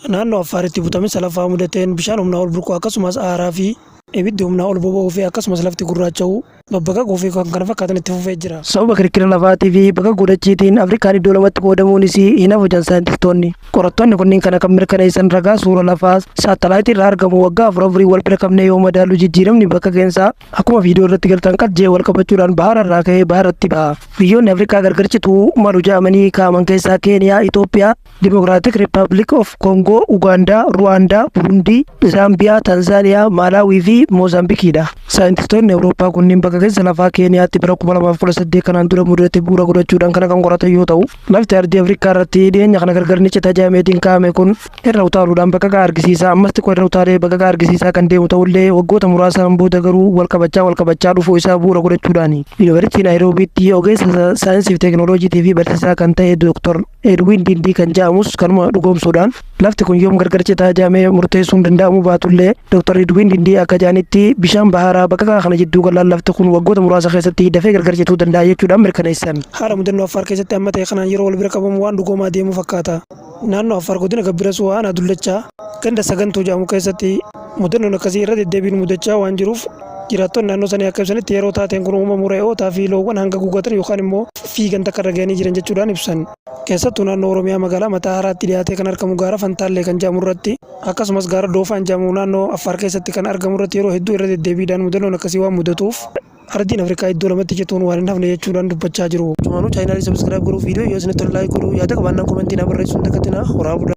Naannoo Affaaritti butaminsa lafaa mudateen bishaan humnaa ol burqu akkasumas aaraa fi ibiddi humnaa ol boba'uu fi akkasumas lafti gurraacha'uu babbaqaquu fi kan kana fakkaatan itti fufee jira. Sababa kirkira lafaatii fi bakka godachiitiin Afrikaan iddoo lamatti qoodamuunis hin hafu jedhan saayintistoonni. Qorattoonni kunniin kana kan mirkaneessan ragaa suura lafaa saatalaayitii irraa argamu waggaa afurii wal bira qabnee yoo madaalu jijjiiramni bakka keessaa akkuma viidiyoo irratti galtan qajeelaa wal qabachuudhaan bahara irraa ka'ee baharatti ba'a. Biyyoonni Afrikaa gargarcituu malu jedhamanii kaa'aman keessaa Keeniyaa, Itoophiyaa, Dimokiraatik Rippaabilik of Koongoo, Ugaandaa, Ruwaandaa, Burundii, Zaambiyaa, Tanzaaniyaa, Maalaawii fi Moozaambikiidha. Saayintistoonni Awurooppaa kunniin bakka keessa lafaa Keeniyaatti bara 2018 kanaan dura mudate bu'uura godhachuudhaan kana kan qoratan yoo ta'u, lafti ardii Afrikaa irratti dhiyeenya kana gargarnicha tajaajilameetiin kaa'ame kun irra utaaluudhaan bakka gaa argisiisa. Ammas xiqqoo irra utaalee bakka gaa argisiisaa kan deemu ta'ullee waggoota muraasaan booda garuu wal qabachaa dhufuu isaa bu'uura godhachuudhaani. Yuunivarsiitii Naayiroobiitti ogeessa saayinsii fi teekinooloojiitii fi barsiisaa kan ta'e Dr. Edwin Dindii kan jedhamus kanuma dhugoomsuudhaan lafti kun yoom gargarcitaa jedhamee murteessuun danda'amu baatullee Dr. Edwin Dindii akka jedhanitti bishaan baharaa bakka kana jidduu galaan lafti kun waggoota muraasa keessatti dafee gargarcituu danda'a jechuudhaan mirkaneessan. Haala mudannoo Affaar keessatti amma ta'e kanaan yeroo wal bira qabamu waan dhugoomaa deemu fakkaata. Naannoo Affaar godina Gabbira Suwaa Aanaa Dullachaa ganda Sagantuu jedhamu keessatti mudannoon akkasii irra deddeebiin mudachaa waan jiruuf jiraattonni naannoo sanii akka ibsanitti yeroo taateen kun uumamu re'ootaa fi loowwan hanga gugatan yookaan immoo fiigan takka irra ga'anii jiran jechuudhaan ibsan. Keessattuu naannoo Oromiyaa magaalaa Mataa Haraatti dhiyaatee kan argamu gaara Fantaallee kan jedhamu irratti akkasumas gaara Doofaan jedhamu naannoo Affaar keessatti kan argamu irratti yeroo hedduu irra deddeebiidhaan mudannoon akkasii waan mudatuuf ardiin Afrikaa iddoo lamatti jechuun waan hin hafne jechuudhaan dubbachaa jiru. Cumanuu chaayinaalii sabiskiraayib godhuu viidiyoo yoo isinitti laayik godhuu yaada qabaannaan komentii na barreessuun dagatinaa horaa budaa.